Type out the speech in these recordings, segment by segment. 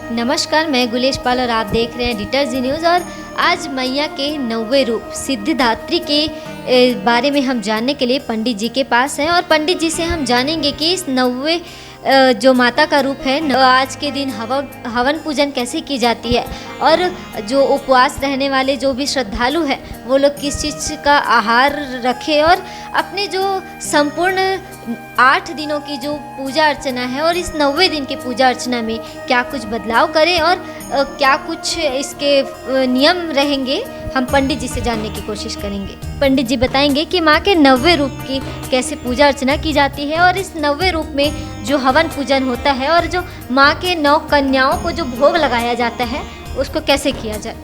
नमस्कार, मैं गुलेश पाल और आप देख रहे हैं डिटर्जी न्यूज़। और आज मैया के 9वें रूप सिद्धिदात्री के बारे में हम जानने के लिए पंडित जी के पास हैं और पंडित जी से हम जानेंगे कि इस 9वें जो माता का रूप है, आज के दिन हवन पूजन कैसे की जाती है और जो उपवास रहने वाले जो भी श्रद्धालु हैं वो लोग किस चीज़ का आहार रखें और अपने जो संपूर्ण 8 दिनों की जो पूजा अर्चना है और इस 9वें दिन की पूजा अर्चना में क्या कुछ बदलाव करें और क्या कुछ इसके नियम रहेंगे, हम पंडित जी से जानने की कोशिश करेंगे। पंडित जी बताएंगे कि माँ के 9वें रूप की कैसे पूजा अर्चना की जाती है और इस 9वें रूप में जो हवन पूजन होता है और जो माँ के 9 कन्याओं को जो भोग लगाया जाता है उसको कैसे किया जाए।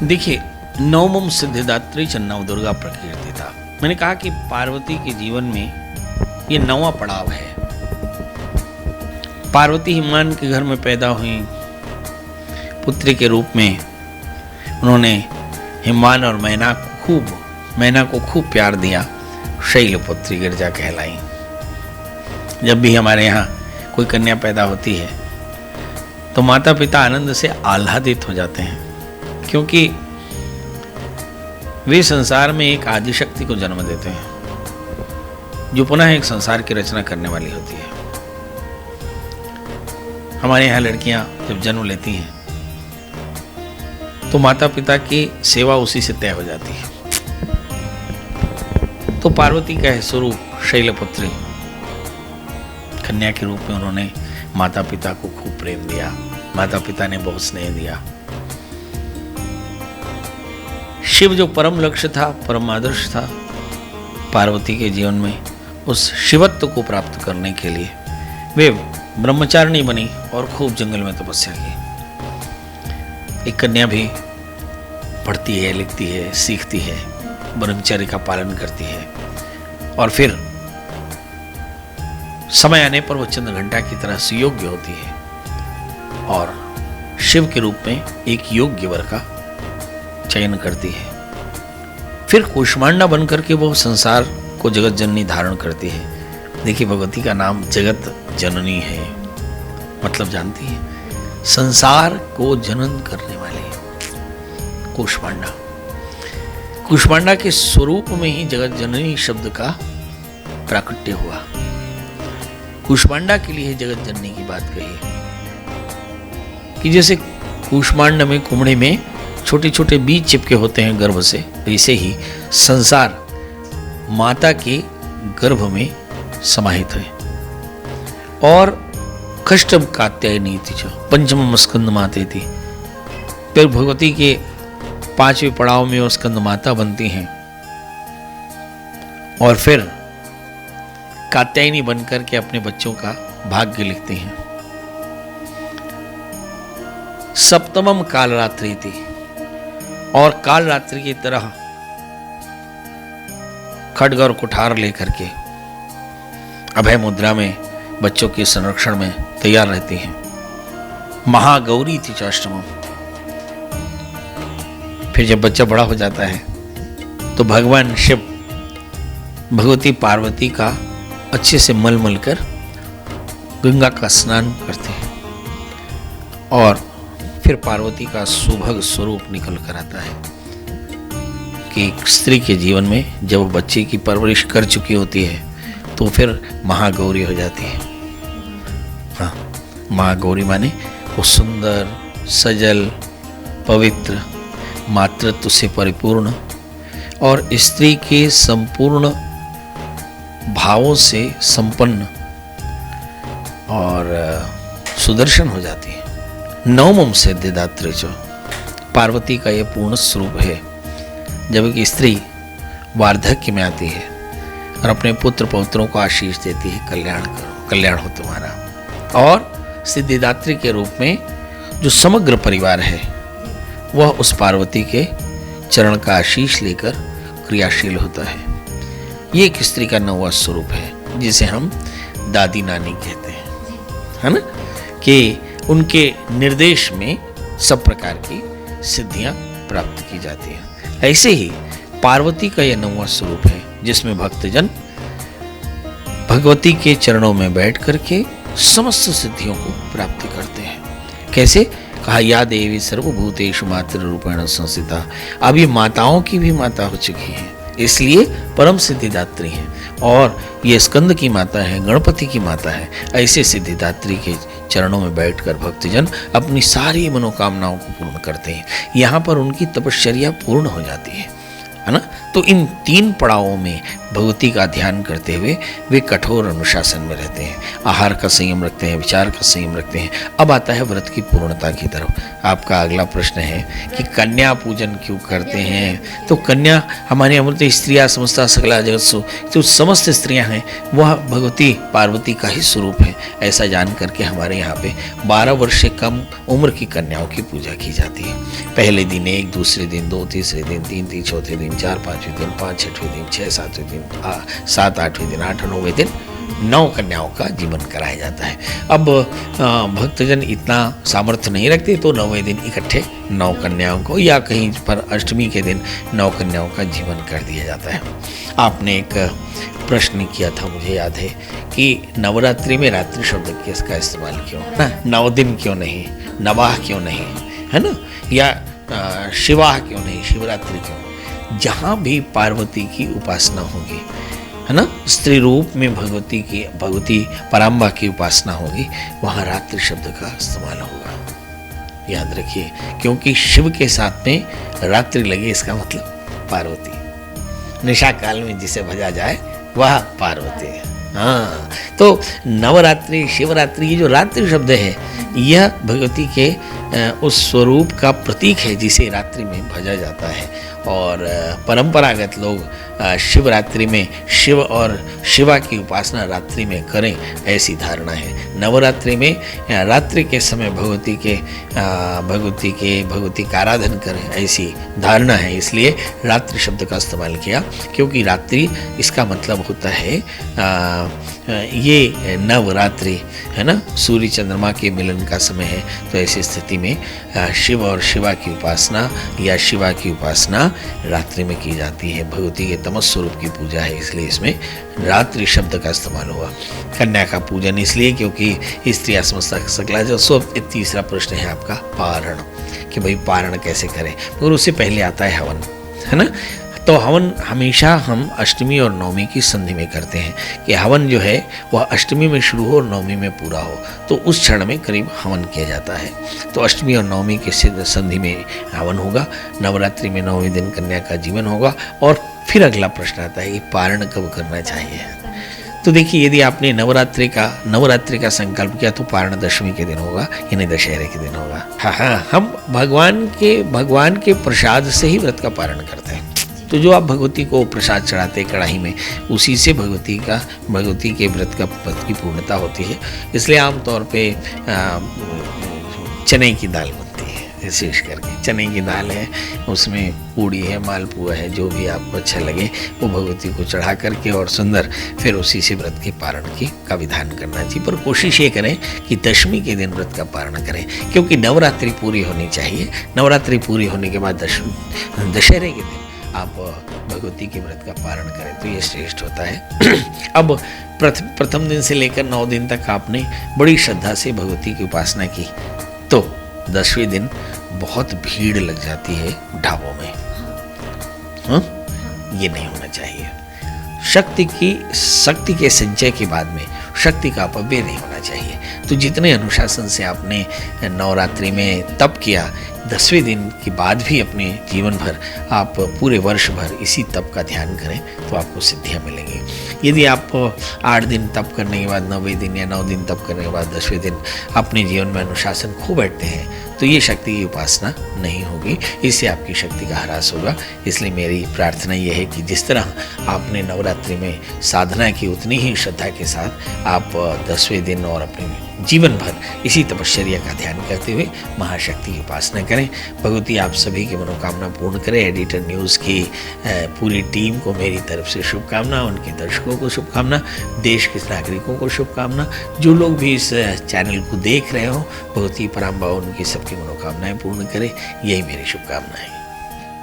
देखिए, नवमम सिद्धिदात्री च नवदुर्गा प्रकीर्तिता। मैंने कहा कि पार्वती के जीवन में ये 9वां पड़ाव है। पार्वती हिमान के घर में पैदा हुई, पुत्री के रूप में उन्होंने हिमान और मैना को खूब प्यार दिया। शैलपुत्री गिरजा कहलाई। जब भी हमारे यहाँ कोई कन्या पैदा होती है तो माता पिता आनंद से आह्लादित हो जाते हैं, क्योंक't वे संसार में एक आदिशक्ति को जन्म देते हैं जो पुनः एक संसार की रचना करने वाली होती है। हमारे यहाँ लड़कियां जब जन्म लेती हैं तो माता पिता की सेवा उसी से तय हो जाती है। तो पार्वती का है स्वरूप शैलपुत्री, कन्या के रूप में उन्होंने माता पिता को खूब प्रेम दिया, माता पिता ने बहुत स्नेह दिया। शिव जो परम लक्ष्य था, परम आदर्श था, पार्वती के जीवन में उस शिवत्व को प्राप्त करने के लिए वे ब्रह्मचारिणी बनी और खूब जंगल में तपस्या की। एक कन्या भी पढ़ती है, लिखती है, सीखती है, ब्रह्मचर्य का पालन करती है और फिर समय आने पर वो चंद्रघंटा की तरह सुयोग्य होती है और शिव के रूप में एक योग्य वर का चयन करती है। फिर कूष्मांडा बनकर के वो संसार को जगत जननी धारण करती है। देखिए, भगवती का नाम जगत जननी है, मतलब जानती है, संसार को जनन करने वाली कूष्मांडा। कूष्मांडा के स्वरूप में ही जगत जननी शब्द का प्राकट्य हुआ। कूष्मांडा के लिए जगत जननी की बात कही है कि जैसे कूष्मांड में, कुमड़े में छोटे छोटे बीज चिपके होते हैं गर्भ से, वैसे ही संसार माता के गर्भ में समाहित है। और कष्टम कात्यायनी थी जो पंचम स्कंद माते थी। फिर भगवती के 5वें पड़ाव में वो स्कंद माता बनती हैं और फिर कात्यायनी बनकर के अपने बच्चों का भाग्य लिखती हैं। सप्तमम कालरात्रि थी और कालरात्रि की तरह खड्ग और कुठार लेकर के अभय मुद्रा में बच्चों के संरक्षण में तैयार रहती हैं। महागौरी थी अष्टमम। फिर जब बच्चा बड़ा हो जाता है तो भगवान शिव भगवती पार्वती का अच्छे से मल कर गंगा का स्नान करते हैं और फिर पार्वती का सुभग स्वरूप निकल कर आता है कि एक स्त्री के जीवन में जब वो बच्चे की परवरिश कर चुकी होती है तो फिर महागौरी हो जाती है। हाँ, महागौरी माने वो सुंदर, सजल, पवित्र, मातृत्व से परिपूर्ण और स्त्री के संपूर्ण भावों से संपन्न और सुदर्शन हो जाती है। नवमम सिद्धिदात्री जो पार्वती का यह पूर्ण स्वरूप है। जब एक स्त्री वार्धक्य में आती है और अपने पुत्र पौत्रों को आशीष देती है, कल्याण करो, कल्याण हो तुम्हारा। और सिद्धिदात्री के रूप में जो समग्र परिवार है वह उस पार्वती के चरण का आशीष लेकर क्रियाशील होता है। ये एक स्त्री का 9वां स्वरूप है जिसे हम दादी नानी कहते हैं, है ना, कि उनके निर्देश में सब प्रकार की सिद्धियां प्राप्त की जाती हैं। ऐसे ही पार्वती का यह 9वां स्वरूप है जिसमें भक्तजन भगवती के चरणों में बैठ करके समस्त सिद्धियों को प्राप्त करते हैं। कैसे? कहा या देवी सर्वभूतेषु मातृ रूपेण संस्थिता। अब ये माताओं की भी माता हो चुकी है, इसलिए परम सिद्धिदात्री है। और ये स्कंद की माता है, गणपति की माता है। ऐसे सिद्धिदात्री के चरणों में बैठकर भक्तजन अपनी सारी मनोकामनाओं को पूर्ण करते हैं। यहाँ पर उनकी तपश्चर्या पूर्ण हो जाती है ना। तो इन 3 पड़ावों में भगवती का ध्यान करते हुए वे कठोर अनुशासन में रहते हैं। आहार का संयम रखते हैं, विचार का संयम रखते हैं। अब आता है व्रत की पूर्णता की तरफ। आपका अगला प्रश्न है कि कन्या पूजन क्यों करते हैं? तो कन्या हमारे अमृत स्त्रिया समस्ता सकला जगत सो, जो समस्त स्त्रियां हैं वह भगवती पार्वती का ही स्वरूप है। ऐसा जान करके हमारे यहाँ पे 12 वर्ष से कम उम्र की कन्याओं की पूजा की जाती है। पहले दिन 1, दूसरे दिन 2, तीसरे दिन 3, चौथे दिन 4, 5वें दिन 5, 6वें दिन 6, 7वें दिन 7, 8वें दिन 8, 9वें दिन 9 कन्याओं का जीवन कराया जाता है। अब भक्तजन इतना सामर्थ्य नहीं रखते तो 9वें दिन इकट्ठे 9 कन्याओं को या कहीं पर अष्टमी के दिन 9 कन्याओं का जीवन कर दिया जाता है। आपने एक प्रश्न किया था, मुझे याद है, कि नवरात्रि में रात्रि शब्द किसका इस्तेमाल क्यों ना? 9 दिन क्यों नहीं, नवाह क्यों नहीं, है ना? या शिवाह क्यों नहीं, शिवरात्रि क्यों? जहाँ भी पार्वती की उपासना होगी, है ना, स्त्री रूप में भगवती पराम्बा की उपासना होगी, वहाँ रात्रि शब्द का इस्तेमाल होगा। याद रखिए, क्योंकि शिव के साथ में रात्रि लगे, इसका मतलब पार्वती। निशा काल में जिसे भजा जाए वह पार्वती है। हाँ, तो नवरात्रि, शिवरात्रि, ये जो रात्रि शब्द है यह भगवती के उस स्वरूप का प्रतीक है जिसे रात्रि में भजा जाता है। और परंपरागत लोग शिवरात्रि में शिव और शिवा की उपासना रात्रि में करें, ऐसी धारणा है। नवरात्रि में रात्रि के समय भगवती का आराधन करें, ऐसी धारणा है। इसलिए रात्रि शब्द का इस्तेमाल किया, क्योंकि रात्रि इसका मतलब होता है ये नवरात्रि, है ना, सूर्य चंद्रमा के मिलन का समय है। तो ऐसी स्थिति में शिव और शिवा की उपासना या शिवा की उपासना रात्रि में की जाती है। भगवती के तमस स्वरूप की पूजा है, इसलिए इसमें रात्रि शब्द का इस्तेमाल हुआ। कन्या का पूजन इसलिए क्योंकि स्त्रियां समस्ता सकला। जो तीसरा प्रश्न है आपका पारण, कि भाई पारण कैसे करें, मगर उससे पहले आता है हवन, है ना। तो हवन हमेशा हम अष्टमी और नवमी की संधि में करते हैं कि हवन जो है वह अष्टमी में शुरू हो और नवमी में पूरा हो, तो उस क्षण में करीब हवन किया जाता है। तो अष्टमी और नवमी के संधि में हवन होगा। नवरात्रि में 9वें दिन कन्या का जीवन होगा। और फिर अगला प्रश्न आता है कि पारण कब करना चाहिए। तो देखिए, यदि आपने नवरात्रि का संकल्प किया तो पारण दशमी के दिन होगा, यानी दशहरे के दिन होगा। हाँ, हम भगवान के प्रसाद से ही व्रत का पारण करते हैं। तो जो आप भगवती को प्रसाद चढ़ाते हैं कढ़ाई में, उसी से भगवती के व्रत की पूर्णता होती है। इसलिए आमतौर पे चने की दाल बनती है, विशेष करके चने की दाल है, उसमें पूड़ी है, मालपुआ है, जो भी आपको अच्छा लगे वो भगवती को चढ़ा करके और सुंदर फिर उसी से व्रत के पारण का विधान करना चाहिए। पर कोशिश ये करें कि दशमी के दिन व्रत का पारण करें, क्योंकि नवरात्रि पूरी होनी चाहिए। नवरात्रि पूरी होने के बाद दशहरे के दिन आप भगवती के व्रत का पारण करें तो ये श्रेष्ठ होता है। अब प्रथम दिन से लेकर 9 दिन तक आपने बड़ी श्रद्धा से भगवती की उपासना की, तो 10वें दिन बहुत भीड़ लग जाती है ढाबों में। ये नहीं होना चाहिए। शक्ति के संचय के बाद में शक्ति का अपव्यय नहीं होना चाहिए। तो जितने अनुशासन से आपने नवरात्रि में तप किया, 10वें दिन के बाद भी अपने जीवन भर आप पूरे वर्ष भर इसी तप का ध्यान करें तो आपको सिद्धियां मिलेंगी। यदि आप 8 दिन तप करने के बाद 9वें दिन या 9 दिन तप करने के बाद 10वें दिन अपने जीवन में अनुशासन खो बैठते हैं तो ये शक्ति की उपासना नहीं होगी, इससे आपकी शक्ति का ह्रास होगा। इसलिए मेरी प्रार्थना ये है कि जिस तरह आपने नवरात्रि में साधना की, उतनी ही श्रद्धा के साथ आप 10वें दिन और अपने जीवन भर इसी तपश्चर्या का ध्यान करते हुए महाशक्ति की उपासना करें। भगवती आप सभी की मनोकामना पूर्ण करें। एडिटर न्यूज़ की पूरी टीम को मेरी तरफ से शुभकामना, उनके दर्शकों को शुभकामना, देश के नागरिकों को शुभकामना। जो लोग भी इस चैनल को देख रहे हो, भगवती पराम्बा उनकी सबकी मनोकामनाएं पूर्ण करे, यही मेरी शुभकामना है।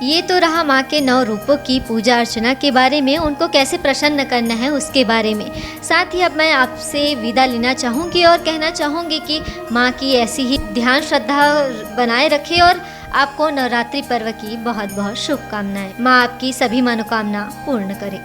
ये तो रहा माँ के 9 रूपों की पूजा अर्चना के बारे में, उनको कैसे प्रसन्न करना है उसके बारे में। साथ ही अब मैं आपसे विदा लेना चाहूँगी और कहना चाहूँगी कि माँ की ऐसी ही ध्यान श्रद्धा बनाए रखे और आपको नवरात्रि पर्व की बहुत बहुत शुभकामनाएं। माँ आपकी सभी मनोकामना पूर्ण करे।